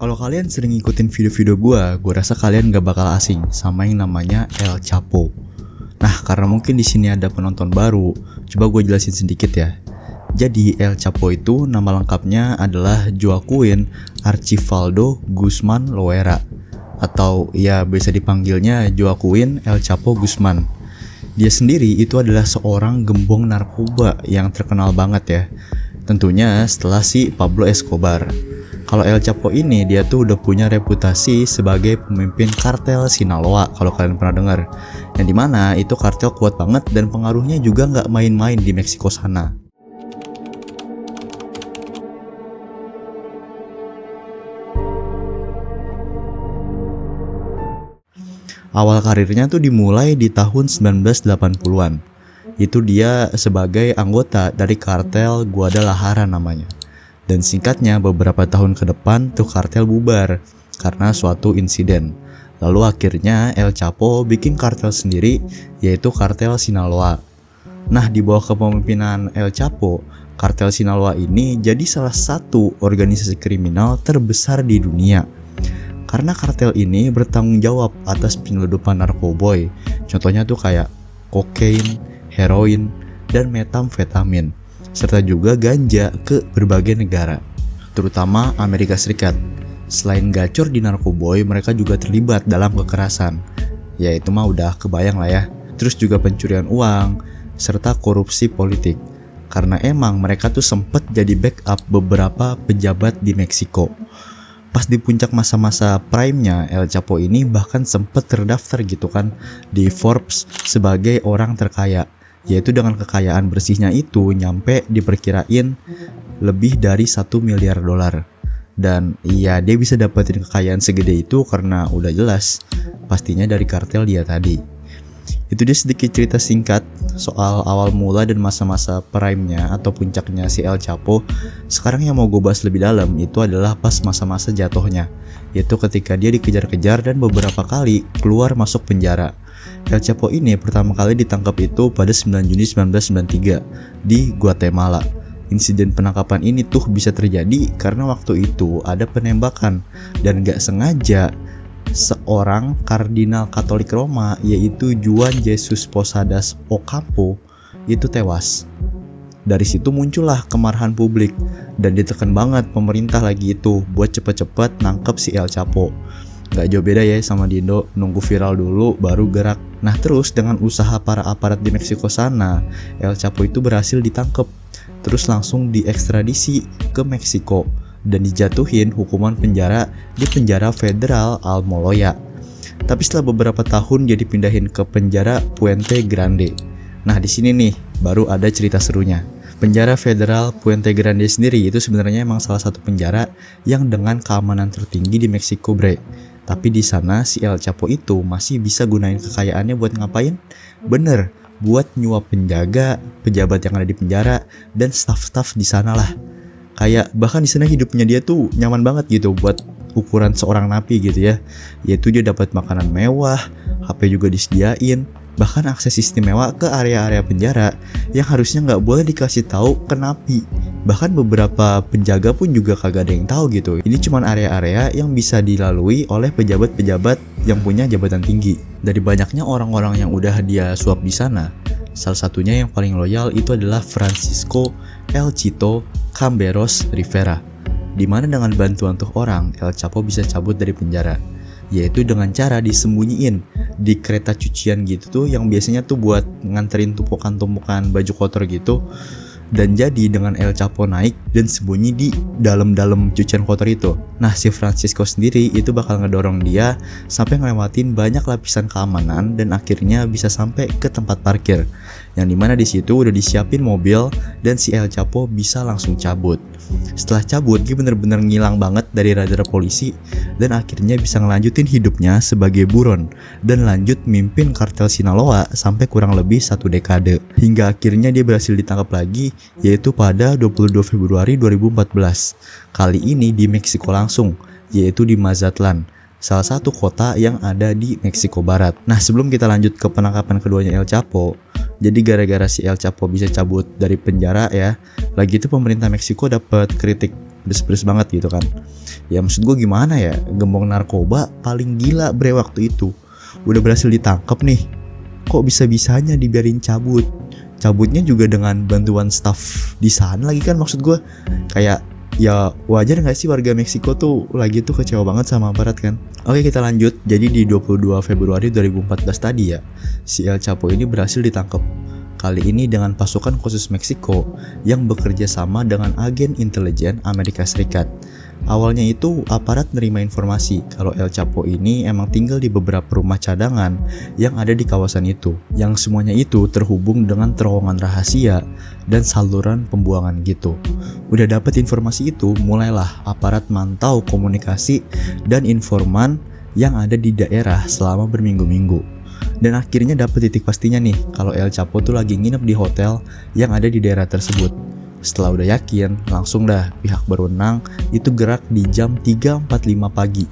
Kalau kalian sering ngikutin video-video gue rasa kalian gak bakal asing sama yang namanya El Chapo. Nah, karena mungkin di sini ada penonton baru, coba gue jelasin sedikit ya. Jadi El Chapo itu nama lengkapnya adalah Joaquin Archibaldo Guzman Loera, atau ya biasa dipanggilnya Joaquin El Chapo Guzman. Dia sendiri itu adalah seorang gembong narkoba yang terkenal banget ya. Tentunya setelah si Pablo Escobar. Kalau El Chapo ini dia tuh udah punya reputasi sebagai pemimpin kartel Sinaloa kalau kalian pernah dengar. Yang dimana itu kartel kuat banget dan pengaruhnya juga nggak main-main di Meksiko sana. Awal karirnya tuh dimulai di tahun 1980-an. Itu dia sebagai anggota dari kartel Guadalajara namanya. Dan singkatnya beberapa tahun ke depan tuh kartel bubar karena suatu insiden. Lalu akhirnya El Chapo bikin kartel sendiri yaitu kartel Sinaloa. Nah, di bawah kepemimpinan El Chapo, kartel Sinaloa ini jadi salah satu organisasi kriminal terbesar di dunia. Karena kartel ini bertanggung jawab atas penyeludupan narkoboy. Contohnya tuh kayak kokain, heroin, dan metamfetamin, serta juga ganja ke berbagai negara, terutama Amerika Serikat. Selain gacor di narkoboy, mereka juga terlibat dalam kekerasan. Ya itu mah udah kebayang lah ya. Terus juga pencurian uang, serta korupsi politik. Karena emang mereka tuh sempet jadi backup beberapa pejabat di Meksiko. Pas di puncak masa-masa prime-nya, El Chapo ini bahkan sempet terdaftar gitu kan di Forbes sebagai orang terkaya. Yaitu dengan kekayaan bersihnya itu nyampe diperkirain lebih dari 1 miliar dolar. Dan iya, dia bisa dapetin kekayaan segede itu karena udah jelas pastinya dari kartel dia tadi. Itu dia sedikit cerita singkat soal awal mula dan masa-masa prime-nya atau puncaknya si El Chapo. Sekarang yang mau gue bahas lebih dalam itu adalah pas masa-masa jatuhnya, yaitu ketika dia dikejar-kejar dan beberapa kali keluar masuk penjara. El Chapo ini pertama kali ditangkap itu pada 9 Juni 1993 di Guatemala. Insiden penangkapan ini tuh bisa terjadi karena waktu itu ada penembakan dan gak sengaja seorang kardinal Katolik Roma yaitu Juan Jesus Posadas Ocampo itu tewas. Dari situ muncullah kemarahan publik dan ditekan banget pemerintah lagi itu buat cepet-cepet nangkep si El Chapo. Gak jauh beda ya sama di Indo, nunggu viral dulu baru gerak. Nah terus dengan usaha para aparat di Meksiko sana, El Chapo itu berhasil ditangkap. Terus langsung diekstradisi ke Meksiko dan dijatuhin hukuman penjara di penjara federal Almoloya. Tapi setelah beberapa tahun dia dipindahin ke penjara Puente Grande. Nah di sini nih baru ada cerita serunya. Penjara federal Puente Grande sendiri itu sebenarnya emang salah satu penjara yang dengan keamanan tertinggi di Meksiko, bre. Tapi di sana si El Chapo itu masih bisa gunain kekayaannya buat ngapain? Bener, buat nyuap penjaga, pejabat yang ada di penjara, dan staff-staff di sana lah. Kayak bahkan di sana hidupnya dia tuh nyaman banget gitu buat ukuran seorang napi gitu ya. Yaitu dia dapat makanan mewah, HP juga disediain, bahkan akses istimewa ke area-area penjara yang harusnya nggak boleh dikasih tahu ke napi. Bahkan beberapa penjaga pun juga kagak ada yang tahu gitu. Ini cuma area-area yang bisa dilalui oleh pejabat-pejabat yang punya jabatan tinggi. Dari banyaknya orang-orang yang udah dia suap di sana, salah satunya yang paling loyal itu adalah Francisco El Chito Camberos Rivera. Dimana dengan bantuan tuh orang, El Chapo bisa cabut dari penjara. Yaitu dengan cara disembunyiin di kereta cucian gitu tuh yang biasanya tuh buat nganterin tumpukan-tumpukan baju kotor gitu. Dan jadi dengan El Chapo naik dan sembunyi di dalam-dalam cucian kotor itu. Nah si Francisco sendiri itu bakal ngedorong dia sampai ngelewatin banyak lapisan keamanan dan akhirnya bisa sampai ke tempat parkir. Yang dimana di situ udah disiapin mobil dan si El Chapo bisa langsung cabut. Setelah cabut dia bener-bener ngilang banget dari radar polisi dan akhirnya bisa ngelanjutin hidupnya sebagai buron dan lanjut mimpin kartel Sinaloa sampai kurang lebih 1 dekade. Hingga akhirnya dia berhasil ditangkap lagi yaitu pada 22 Februari 2014. Kali ini di Meksiko langsung, yaitu di Mazatlan, salah satu kota yang ada di Meksiko Barat. Nah sebelum kita lanjut ke penangkapan keduanya El Chapo, jadi gara-gara si El Chapo bisa cabut dari penjara ya, lagi itu pemerintah Meksiko dapat kritik pedes banget gitu kan. Ya maksud gue gimana ya, gembong narkoba paling gila bre waktu itu udah berhasil ditangkap nih, kok bisa-bisanya dibiarin cabutnya juga dengan bantuan staff di sana lagi kan. Maksud gue kayak ya wajar gak sih warga Meksiko tuh lagi tuh kecewa banget sama aparat kan. Oke, kita lanjut. Jadi di 22 Februari 2014 tadi ya, si El Chapo ini berhasil ditangkap. Kali ini dengan pasukan khusus Meksiko yang bekerja sama dengan agen intelijen Amerika Serikat. Awalnya itu aparat menerima informasi kalau El Chapo ini emang tinggal di beberapa rumah cadangan yang ada di kawasan itu, yang semuanya itu terhubung dengan terowongan rahasia dan saluran pembuangan gitu. Udah dapat informasi itu, mulailah aparat mantau komunikasi dan informan yang ada di daerah selama berminggu-minggu. Dan akhirnya dapat titik pastinya nih kalau El Chapo tuh lagi nginep di hotel yang ada di daerah tersebut. Setelah udah yakin, langsung dah pihak berwenang itu gerak di jam 3.45 pagi.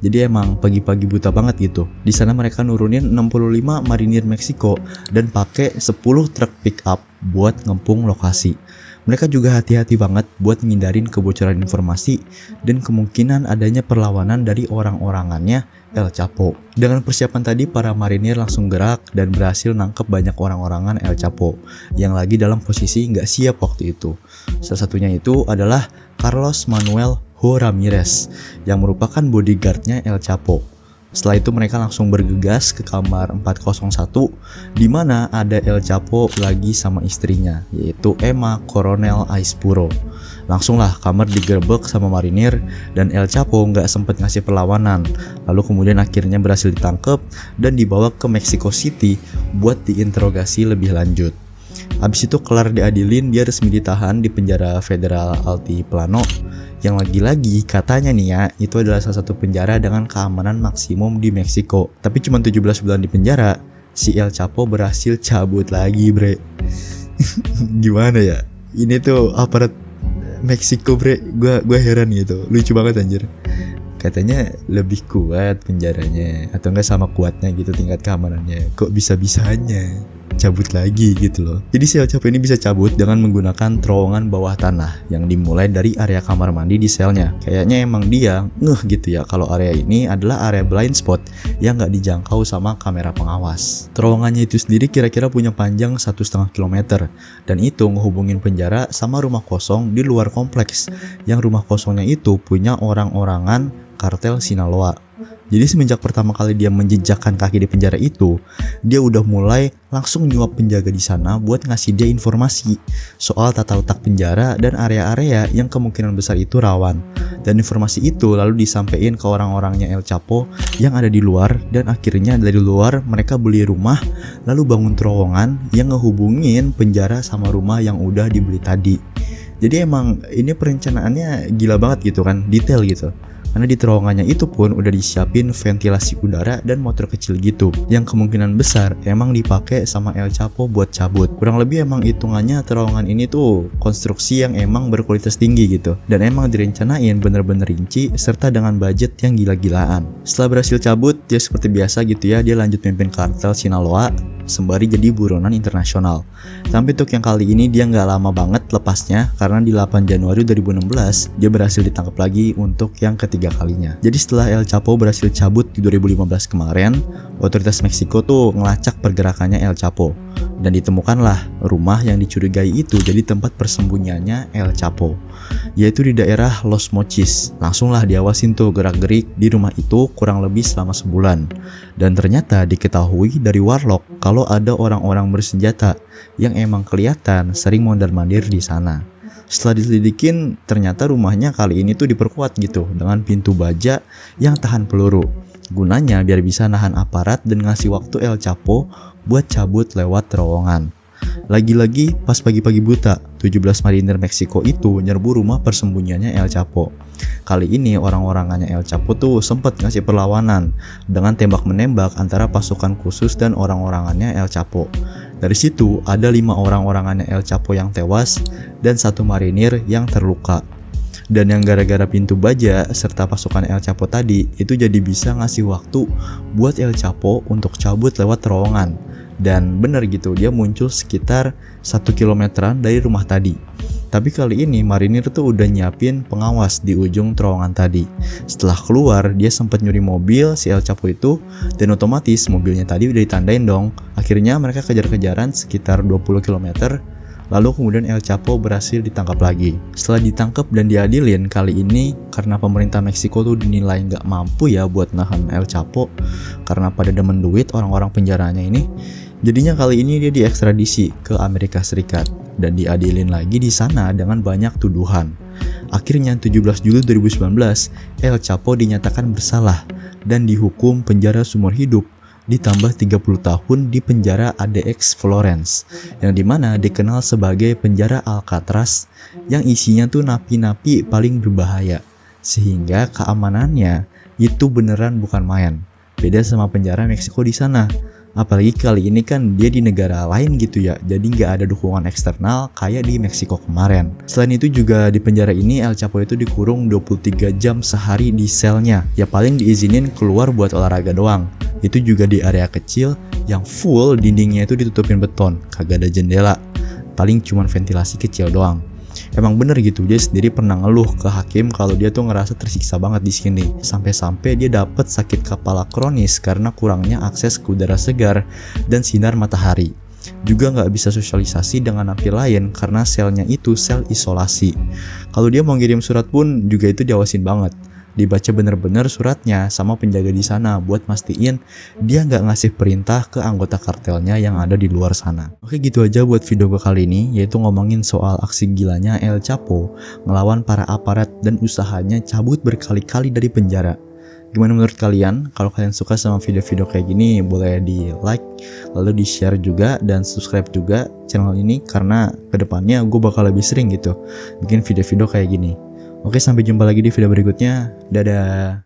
Jadi emang pagi-pagi buta banget gitu. Di sana mereka nurunin 65 marinir Meksiko dan pakai 10 truk pick up buat ngepung lokasi. Mereka juga hati-hati banget buat ngindarin kebocoran informasi dan kemungkinan adanya perlawanan dari orang-orangannya El Chapo. Dengan persiapan tadi, para marinir langsung gerak dan berhasil nangkep banyak orang-orangan El Chapo yang lagi dalam posisi nggak siap waktu itu. Salah satunya itu adalah Carlos Manuel Ho Ramirez yang merupakan bodyguardnya El Chapo. Setelah itu mereka langsung bergegas ke kamar 401 di mana ada El Chapo lagi sama istrinya, yaitu Emma Coronel Aispuro. Langsunglah kamar digerebek sama marinir dan El Chapo nggak sempet ngasih perlawanan. Lalu kemudian akhirnya berhasil ditangkap dan dibawa ke Mexico City buat diinterogasi lebih lanjut. Abis itu kelar diadilin, dia resmi ditahan di penjara federal Altiplano yang lagi-lagi katanya nih ya, itu adalah salah satu penjara dengan keamanan maksimum di Meksiko. Tapi cuma 17 bulan di penjara, si El Chapo berhasil cabut lagi bre. Gimana ya, ini tuh aparat Meksiko bre, gua heran gitu, lucu banget anjir. Katanya lebih kuat penjaranya, atau enggak sama kuatnya gitu tingkat keamanannya, kok bisa-bisanya cabut lagi gitu loh. Jadi si El Chapo ini bisa cabut dengan menggunakan terowongan bawah tanah yang dimulai dari area kamar mandi di selnya. Kayaknya emang dia ngeh gitu ya kalau area ini adalah area blind spot yang nggak dijangkau sama kamera pengawas. Terowongannya itu sendiri kira-kira punya panjang 1,5 km dan itu ngehubungin penjara sama rumah kosong di luar kompleks, yang rumah kosongnya itu punya orang-orangan kartel Sinaloa. Jadi semenjak pertama kali dia menjejakkan kaki di penjara itu, dia udah mulai langsung nyuap penjaga di sana buat ngasih dia informasi soal tata letak penjara dan area-area yang kemungkinan besar itu rawan. Dan informasi itu lalu disampaikan ke orang-orangnya El Chapo yang ada di luar, dan akhirnya dari luar mereka beli rumah lalu bangun terowongan yang ngehubungin penjara sama rumah yang udah dibeli tadi. Jadi emang ini perencanaannya gila banget gitu kan, detail gitu. Karena di terowongannya itu pun udah disiapin ventilasi udara dan motor kecil gitu, yang kemungkinan besar emang dipakai sama El Chapo buat cabut. Kurang lebih emang hitungannya terowongan ini tuh konstruksi yang emang berkualitas tinggi gitu, dan emang direncanain bener-bener rinci serta dengan budget yang gila-gilaan. Setelah berhasil cabut, dia seperti biasa gitu ya, dia lanjut mimpin kartel Sinaloa sembari jadi buronan internasional. Tapi untuk yang kali ini dia nggak lama banget lepasnya, karena di 8 Januari 2016 dia berhasil ditangkap lagi untuk yang ketiga kalinya. Jadi setelah El Chapo berhasil cabut di 2015 kemarin, otoritas Meksiko tuh ngelacak pergerakannya El Chapo dan ditemukanlah rumah yang dicurigai itu jadi tempat persembunyiannya El Chapo, yaitu di daerah Los Mochis. Langsunglah diawasin tuh gerak-gerik di rumah itu kurang lebih selama sebulan, dan ternyata diketahui dari warlock kalau ada orang-orang bersenjata yang emang kelihatan sering mondar-mandir di sana. Setelah diselidikin, ternyata rumahnya kali ini tuh diperkuat gitu dengan pintu baja yang tahan peluru, gunanya biar bisa nahan aparat dan ngasih waktu El Chapo buat cabut lewat terowongan. Lagi-lagi pas pagi-pagi buta, 17 marinir Meksiko itu nyerbu rumah persembunyiannya El Chapo. Kali ini orang-orangannya El Chapo tuh sempat ngasih perlawanan dengan tembak-menembak antara pasukan khusus dan orang-orangannya El Chapo. Dari situ ada 5 orang-orangannya El Chapo yang tewas dan 1 marinir yang terluka. Dan yang gara-gara pintu baja serta pasukan El Chapo tadi itu jadi bisa ngasih waktu buat El Chapo untuk cabut lewat terowongan. Dan bener gitu, dia muncul sekitar 1 kilometeran dari rumah tadi. Tapi kali ini marinir tuh udah nyiapin pengawas di ujung terowongan tadi. Setelah keluar, dia sempat nyuri mobil si El Chapo itu, dan otomatis mobilnya tadi udah ditandain dong. Akhirnya mereka kejar-kejaran sekitar 20 km. Lalu kemudian El Chapo berhasil ditangkap lagi. Setelah ditangkap dan diadilin, kali ini karena pemerintah Meksiko tuh dinilai nggak mampu ya buat nahan El Chapo karena pada demen duit orang-orang penjaranya ini. Jadinya kali ini dia diekstradisi ke Amerika Serikat dan diadilin lagi di sana dengan banyak tuduhan. Akhirnya 17 Juli 2019, El Chapo dinyatakan bersalah dan dihukum penjara seumur hidup ditambah 30 tahun di penjara ADX Florence, yang dimana dikenal sebagai penjara Alcatraz yang isinya tuh napi-napi paling berbahaya, sehingga keamanannya itu beneran bukan main. Beda sama penjara Meksiko di sana. Apalagi kali ini kan dia di negara lain gitu ya, jadi nggak ada dukungan eksternal kayak di Meksiko kemarin. Selain itu juga di penjara ini El Chapo itu dikurung 23 jam sehari di selnya. Ya paling diizinin keluar buat olahraga doang. Itu juga di area kecil yang full dindingnya itu ditutupin beton, kagak ada jendela. Paling cuman ventilasi kecil doang. Emang bener gitu, dia sendiri pernah ngeluh ke hakim kalau dia tuh ngerasa tersiksa banget di sini. Sampai-sampai dia dapet sakit kepala kronis karena kurangnya akses ke udara segar dan sinar matahari. Juga nggak bisa sosialisasi dengan napi lain karena selnya itu sel isolasi. Kalau dia mau ngirim surat pun juga itu diawasin banget. Dibaca bener-bener suratnya sama penjaga di sana buat mastiin dia nggak ngasih perintah ke anggota kartelnya yang ada di luar sana. Oke, gitu aja buat video gue kali ini, yaitu ngomongin soal aksi gilanya El Chapo ngelawan para aparat dan usahanya cabut berkali-kali dari penjara. Gimana menurut kalian? Kalau kalian suka sama video-video kayak gini, boleh di like, lalu di share juga, dan subscribe juga channel ini karena kedepannya gue bakal lebih sering gitu bikin video-video kayak gini. Oke, sampai jumpa lagi di video berikutnya. Dadah.